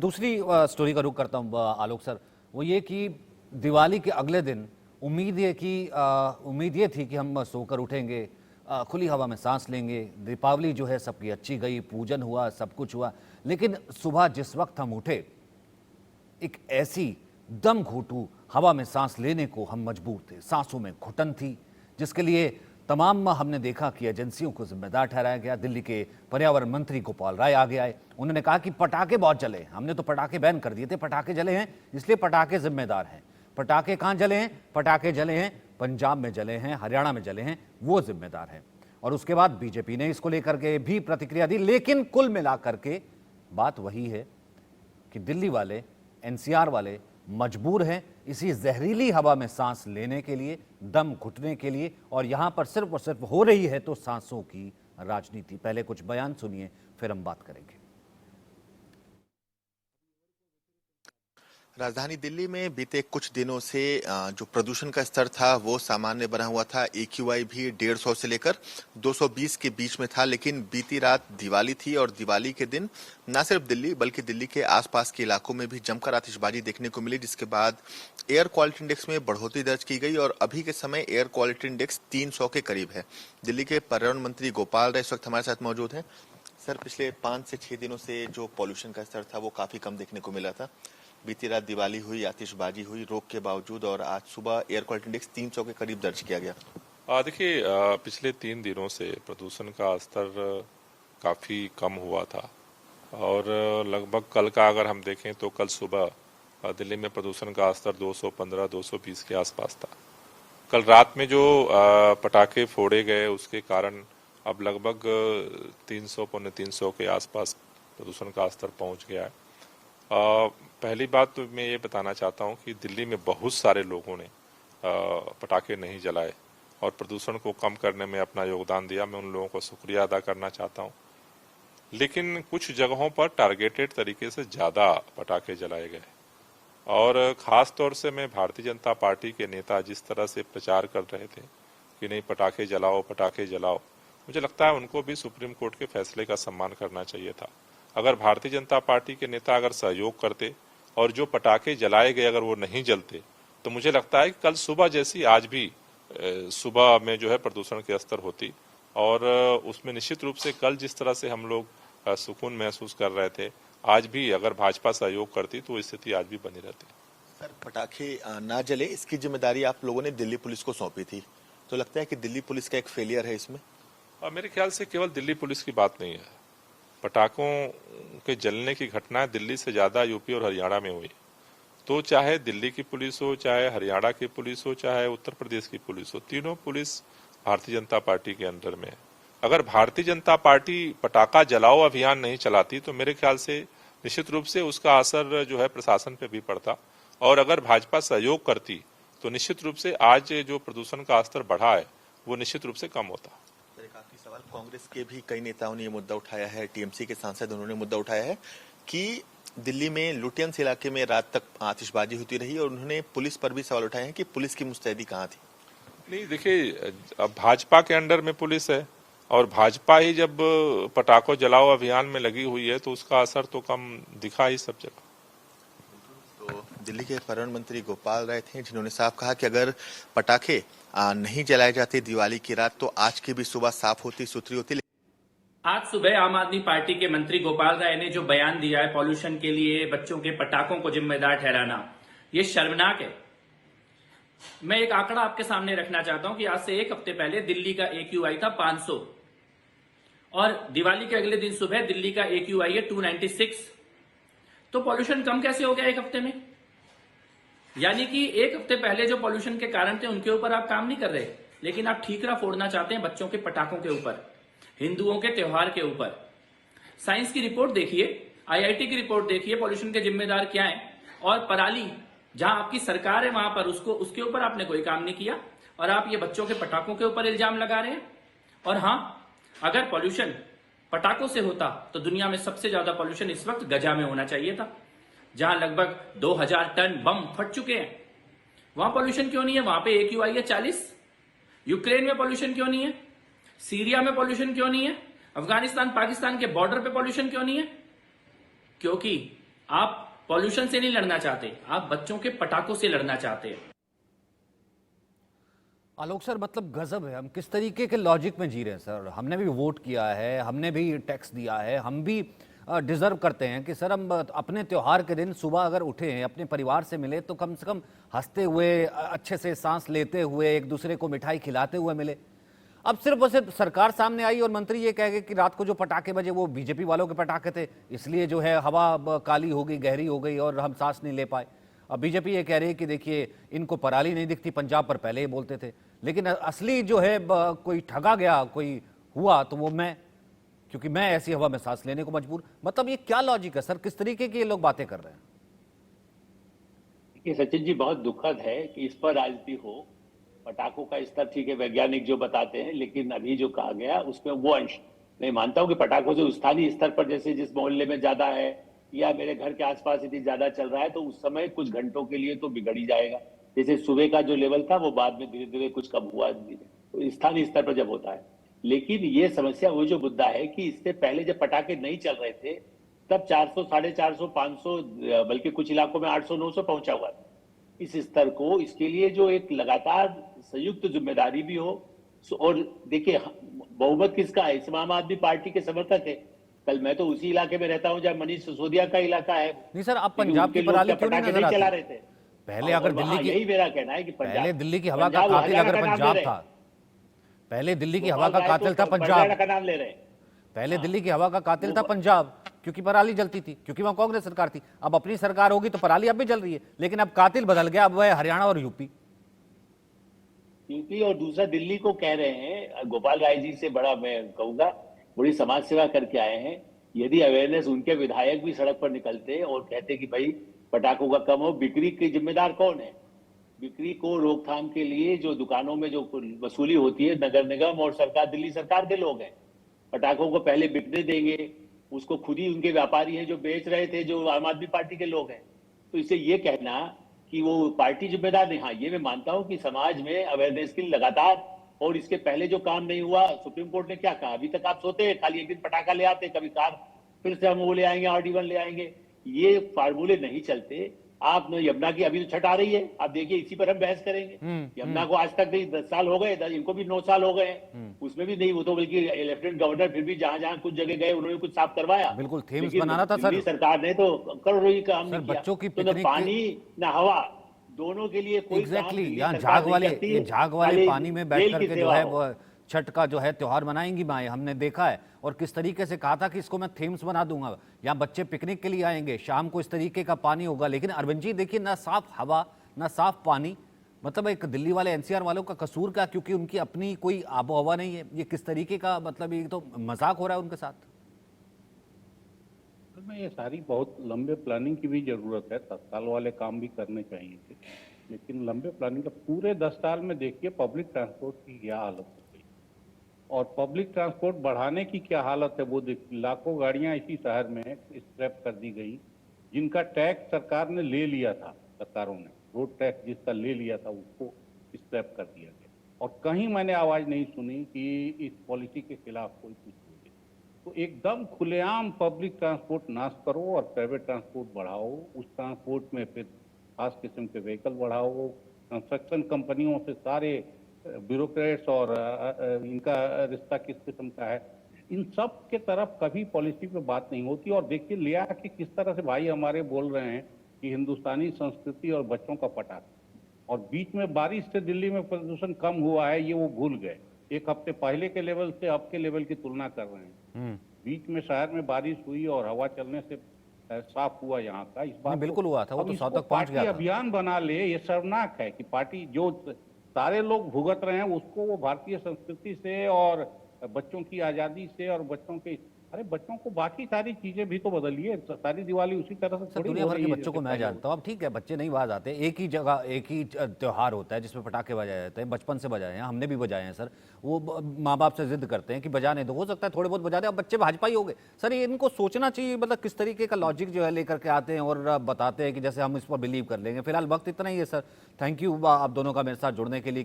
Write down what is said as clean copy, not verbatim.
दूसरी स्टोरी का रुख करता हूँ आलोक सर, वो ये कि दिवाली के अगले दिन उम्मीद ये थी कि हम सोकर उठेंगे, खुली हवा में सांस लेंगे, दीपावली जो है सबकी अच्छी गई, पूजन हुआ, सब कुछ हुआ। लेकिन सुबह जिस वक्त हम उठे, एक ऐसी दम घोटू हवा में सांस लेने को हम मजबूर थे। सांसों में घुटन थी, जिसके लिए तमाम हमने देखा कि एजेंसियों को जिम्मेदार ठहराया गया। दिल्ली के पर्यावरण मंत्री गोपाल राय आगे आए, उन्होंने कहा कि पटाखे बहुत जले, हमने तो पटाखे बैन कर दिए थे, पटाखे जले हैं इसलिए पटाखे जिम्मेदार हैं। पटाखे कहाँ जले हैं? पटाखे जले हैं पंजाब में जले हैं, हरियाणा में जले हैं, वो जिम्मेदार हैं। और उसके बाद बीजेपी ने इसको लेकर के भी प्रतिक्रिया दी। लेकिन कुल मिलाकर के बात वही है कि दिल्ली वाले, एनसीआर वाले मजबूर हैं इसी जहरीली हवा में सांस लेने के लिए, दम घुटने के लिए, और यहां पर सिर्फ और सिर्फ हो रही है तो सांसों की राजनीति। पहले कुछ बयान सुनिए, फिर हम बात करेंगे। राजधानी दिल्ली में बीते कुछ दिनों से जो प्रदूषण का स्तर था वो सामान्य बना हुआ था। AQI भी 150 से लेकर 220 के बीच में था। लेकिन बीती रात दिवाली थी और दिवाली के दिन न सिर्फ दिल्ली बल्कि दिल्ली के आसपास के इलाकों में भी जमकर आतिशबाजी देखने को मिली, जिसके बाद एयर क्वालिटी इंडेक्स में बढ़ोतरी दर्ज की गई और अभी के समय एयर क्वालिटी इंडेक्स 300 के करीब है। दिल्ली के पर्यावरण मंत्री गोपाल राय इस वक्त हमारे साथ मौजूद हैं। सर, पिछले 5 से 6 दिनों से जो पॉल्यूशन का स्तर था वो काफी कम देखने को मिला था। बीती रात दिवाली हुई, आतिशबाजी हुई रोक के बावजूद, और आज सुबह एयर क्वालिटी इंडेक्स 300 के करीब दर्ज किया गया। देखिए, पिछले 3 दिनों से प्रदूषण का स्तर काफ़ी कम हुआ था और लगभग कल का अगर हम देखें तो कल सुबह दिल्ली में प्रदूषण का स्तर 215-220 के आसपास था। कल रात में जो पटाखे फोड़े गए उसके कारण अब लगभग 300 पौने 300 के आसपास प्रदूषण का स्तर पहुंच गया है। पहली बात तो मैं ये बताना चाहता हूँ कि दिल्ली में बहुत सारे लोगों ने पटाखे नहीं जलाए और प्रदूषण को कम करने में अपना योगदान दिया। मैं उन लोगों को शुक्रिया अदा करना चाहता हूँ। लेकिन कुछ जगहों पर टारगेटेड तरीके से ज़्यादा पटाखे जलाए गए और ख़ास तौर से मैं भारतीय जनता पार्टी के नेता जिस तरह से प्रचार कर रहे थे कि नहीं पटाखे जलाओ, पटाखे जलाओ, मुझे लगता है उनको भी सुप्रीम कोर्ट के फैसले का सम्मान करना चाहिए था। अगर भारतीय जनता पार्टी के नेता अगर सहयोग करते और जो पटाखे जलाए गए अगर वो नहीं जलते तो मुझे लगता है कि कल सुबह जैसी आज भी सुबह में जो है प्रदूषण के स्तर होती और उसमें निश्चित रूप से कल जिस तरह से हम लोग सुकून महसूस कर रहे थे, आज भी अगर भाजपा सहयोग करती तो स्थिति आज भी बनी रहती। सर, पटाखे ना जले इसकी जिम्मेदारी आप लोगों ने दिल्ली पुलिस को सौंपी थी, तो लगता है कि दिल्ली पुलिस का एक फेलियर है इसमें? मेरे ख्याल से केवल दिल्ली पुलिस की बात नहीं है। पटाखों के जलने की घटनाएं दिल्ली से ज्यादा यूपी और हरियाणा में हुई। तो चाहे दिल्ली की पुलिस हो, चाहे हरियाणा की पुलिस हो, चाहे उत्तर प्रदेश की पुलिस हो, तीनों पुलिस भारतीय जनता पार्टी के अंडर में है। अगर भारतीय जनता पार्टी पटाखा जलाओ अभियान नहीं चलाती तो मेरे ख्याल से निश्चित रूप से उसका असर जो है प्रशासन पे भी पड़ता, और अगर भाजपा सहयोग करती तो निश्चित रूप से आज जो प्रदूषण का स्तर बढ़ा है वो निश्चित रूप से कम होता। सवाल, कांग्रेस के भी कई नेताओं ने ये मुद्दा उठाया है, टीएमसी के सांसद उन्होंने मुद्दा उठाया है कि दिल्ली में लुटियंस इलाके में रात तक आतिशबाजी होती रही और उन्होंने पुलिस पर भी सवाल उठाए हैं कि पुलिस की मुस्तैदी कहाँ थी। नहीं, देखिए, अब भाजपा के अंडर में पुलिस है और भाजपा ही जब पटाखों जलाओ अभियान में लगी हुई है तो उसका असर तो कम दिखा ही सब जगह। तो दिल्ली के पर्यावरण मंत्री गोपाल राय थे जिन्होंने साफ कहा कि अगर पटाखे नहीं जलाए जाते दिवाली की रात तो आज की भी सुबह साफ होती, सुथरी होती। आज सुबह आम आदमी पार्टी के मंत्री गोपाल राय ने जो बयान दिया है पॉल्यूशन के लिए बच्चों के पटाखों को जिम्मेदार ठहराना, ये शर्मनाक है। मैं एक आंकड़ा आपके सामने रखना चाहता हूं कि आज से 1 हफ्ते पहले दिल्ली का AQI था 500 और दिवाली के अगले दिन सुबह दिल्ली का AQI है 296। तो पॉल्यूशन कम कैसे हो गया 1 हफ्ते में? यानी कि 1 हफ्ते पहले जो पॉल्यूशन के कारण थे उनके ऊपर आप काम नहीं कर रहे, लेकिन आप ठीकरा फोड़ना चाहते हैं बच्चों के पटाखों के ऊपर, हिंदुओं के त्योहार के ऊपर। साइंस की रिपोर्ट देखिए, IIT की रिपोर्ट देखिए, पॉल्यूशन के जिम्मेदार क्या है। और पराली जहां आपकी सरकार है वहां पर उसके ऊपर आपने कोई काम नहीं किया और आप ये बच्चों के पटाखों के ऊपर इल्जाम लगा रहे हैं। और हां, अगर पॉल्यूशन पटाखों से होता तो दुनिया में सबसे ज्यादा पॉल्यूशन इस वक्त गजा में होना चाहिए था, जहां लगभग 2000 टन बम फट चुके हैं। वहां पॉल्यूशन क्यों नहीं है? वहां पे AQI है 40। यूक्रेन में पॉल्यूशन क्यों नहीं है? सीरिया में पॉल्यूशन क्यों नहीं है? अफगानिस्तान पाकिस्तान के बॉर्डर पे पॉल्यूशन क्यों नहीं है? क्योंकि आप पॉल्यूशन से नहीं लड़ना चाहते, आप बच्चों के पटाखों से लड़ना चाहते हैं। आलोक सर, मतलब गजब है, हम किस तरीके के लॉजिक में जी रहे हैं सर। हमने भी वोट किया है, हमने भी टैक्स दिया है, हम भी डिजर्व करते हैं कि सर हम अपने त्यौहार के दिन सुबह अगर उठे हैं, अपने परिवार से मिले तो कम से कम हंसते हुए, अच्छे से सांस लेते हुए, एक दूसरे को मिठाई खिलाते हुए मिले। अब सिर्फ और सिर्फ सरकार सामने आई और मंत्री ये कह गए कि रात को जो पटाखे बजे वो बीजेपी वालों के पटाखे थे, इसलिए जो है हवा काली हो गई, गहरी हो गई और हम सांस नहीं ले पाए। अब बीजेपी ये कह रही है कि देखिए इनको पराली नहीं दिखती, पंजाब पर पहले ही बोलते थे, लेकिन असली जो है कोई ठगा गया, कोई हुआ तो वो मैं, क्योंकि मैं ऐसी हवा में सांस लेने को मजबूर। मतलब ये क्या लॉजिक है सर, किस तरीके की ये लोग बातें कर रहे हैं? ये सचिन जी बहुत दुखद है कि इस पर राजनीति हो। पटाखों का स्तर ठीक है, वैज्ञानिक जो बताते हैं, लेकिन अभी जो कहा गया उसमें वो अंश मैं मानता हूं कि पटाखों से स्थानीय स्तर पर, जैसे जिस मोहल्ले में ज्यादा है या मेरे घर के आसपास यदि ज्यादा चल रहा है तो उस समय कुछ घंटों के लिए तो बिगड़ ही जाएगा। जैसे सुबह का जो लेवल था वो बाद में धीरे धीरे कुछ कम हुआ, तो स्थानीय स्तर पर जब होता है। लेकिन ये समस्या, वो जो मुद्दा है कि इससे पहले जब पटाखे नहीं चल रहे थे तब 400, 450, 500, बल्कि कुछ इलाकों में 800, 900 पहुंचा हुआ था। इस स्तर को, इसके लिए जो एक लगातार संयुक्त जिम्मेदारी भी हो। और देखिए बहुमत किसका है, इस आम आदमी पार्टी के समर्थक है। कल मैं तो उसी इलाके में रहता हूं जहां मनीष सिसोदिया का इलाका है। नहीं सर, आप पंजाब की पराली क्यों नहीं नजर चला आती? रहे थे पहले अगर दिल्ली की, यही मेरा कहना है कि पहले दिल्ली की हवा का कातिल अगर पंजाब था, पहले दिल्ली की हवा का कातिल था पंजाब का नाम ले रहे हैं। पहले दिल्ली की हवा का कातिल था पंजाब, क्योंकि पराली जलती थी, क्योंकि वहां कांग्रेस सरकार थी। अब अपनी सरकार होगी तो पराली अब भी जल रही है, लेकिन अब कातिल बदल गया, अब वह हरियाणा और यूपी। और दूसरा दिल्ली को कह रहे हैं, गोपाल राय जी से बड़ा मैं कहूंगा बड़ी समाज सेवा करके आए हैं। यदि अवेयरनेस, उनके विधायक भी सड़क पर निकलते और कहते कि भाई पटाखों का कम हो, बिक्री की जिम्मेदार कौन है? बिक्री को रोकथाम के लिए जो दुकानों में जो वसूली होती है, नगर निगम और सरकार, दिल्ली सरकार के लोग हैं। पटाखों को पहले बिकने देंगे, उसको खुद ही उनके व्यापारी हैं जो बेच रहे थे, जो आम आदमी पार्टी के लोग हैं। तो इसे ये कहना कि वो पार्टी जिम्मेदार नहीं, हाँ ये मैं मानता हूं कि समाज में अवेयरनेस की लगातार, और इसके पहले जो काम नहीं हुआ, सुप्रीम कोर्ट ने क्या कहा, अभी तक आप सोते हैं, खाली एक दिन पटाखा ले आते, कभी कार फिर से हम वो ले आएंगे, RD1 ले आएंगे, ये फार्मूले नहीं चलते। आप यमुना की अभी तो छठ आ रही है, आप देखिए इसी पर हम बहस करेंगे। यमुना को आज तक नहीं 10 साल हो गए, इनको भी 9 साल हो गए, उसमें भी नहीं, वो तो बल्कि लेफ्टिनेंट गवर्नर फिर भी जहां जहां कुछ जगह गए उन्होंने कुछ साफ करवाया। बिल्कुल थेम्स बनाना था सर, सरकार ने तो करोड़ों ही काम नहीं किया। बच्चों की तो न पानी न हवा, दोनों के लिए कोई एग्जैक्टली यहाँ झाग वाले पानी में बैठ करके जो है वो छठ का जो है त्योहार मनाएंगी माएँ, हमने देखा है। और किस तरीके से कहा था कि इसको मैं थेम्स बना दूंगा, यहाँ बच्चे पिकनिक के लिए आएंगे, शाम को इस तरीके का पानी होगा। लेकिन अरविंद जी देखिए, ना साफ हवा ना साफ पानी, मतलब एक दिल्ली वाले NCR वालों का कसूर क्या, क्योंकि उनकी अपनी कोई आबो हवा नहीं है। ये किस तरीके का, मतलब ये तो मजाक हो रहा है उनके साथ। में ये सारी बहुत लंबे प्लानिंग की भी जरूरत है, तत्काल वाले काम भी करने चाहिए थे, लेकिन लंबे प्लानिंग का पूरे 10 साल में देखिए पब्लिक ट्रांसपोर्ट की क्या हालत हो गई, और पब्लिक ट्रांसपोर्ट बढ़ाने की क्या हालत है वो देखिए। लाखों गाड़ियां इसी शहर में स्क्रैप कर दी गई, जिनका टैक्स सरकार ने ले लिया था, सरकारों ने रोड टैक्स जिसका ले लिया था उसको स्क्रैप कर दिया गया, और कहीं मैंने आवाज नहीं सुनी कि इस पॉलिसी के खिलाफ कोई कुछ हो। तो एकदम खुलेआम पब्लिक ट्रांसपोर्ट नाश करो और प्राइवेट ट्रांसपोर्ट बढ़ाओ, उस ट्रांसपोर्ट में फिर खास किस्म के व्हीकल बढ़ाओ, कंस्ट्रक्शन कंपनियों से सारे ब्यूरोक्रेट्स और इनका रिश्ता किस किस्म का है, इन सब के तरफ कभी पॉलिसी पे बात नहीं होती। और देखिए लिया कि किस तरह से भाई हमारे बोल रहे हैं कि हिंदुस्तानी संस्कृति और बच्चों का पटाखा, और बीच में बारिश से दिल्ली में प्रदूषण कम हुआ है ये वो भूल गए। एक हफ्ते पहले के लेवल से अब के लेवल की तुलना कर रहे हैं। बीच में शहर में बारिश हुई और हवा चलने से साफ हुआ यहाँ का, इस बात बिल्कुल हुआ था, वो तो 100 तक पहुंच गया था। अभियान बना ले, ये शर्मनाक है कि पार्टी जो सारे लोग भुगत रहे हैं उसको वो भारतीय संस्कृति से और बच्चों की आजादी से और बच्चों के, अरे बच्चों को बाकी सारी चीजें भी तो बदलिए, सारी दिवाली उसी तरह से सर दुनिया भर के बच्चों को मैं जानता हूँ। अब ठीक है बच्चे नहीं बाज आते, एक ही जगह एक ही त्योहार होता है जिसमें पटाखे बजाए जाते हैं, बचपन से बजाए हैं, हमने भी बजाए हैं सर। वो माँ बाप से जिद करते हैं कि बजाने दो, हो सकता है थोड़े बहुत बजा दे, अब बच्चे भाजपा ही हो गए सर। ये इनको सोचना चाहिए, मतलब किस तरीके का लॉजिक जो है लेकर के आते हैं और बताते हैं कि जैसे हम इस पर बिलीव कर लेंगे। फिलहाल वक्त इतना ही है सर, थैंक यू आप दोनों का मेरे साथ जुड़ने के लिए।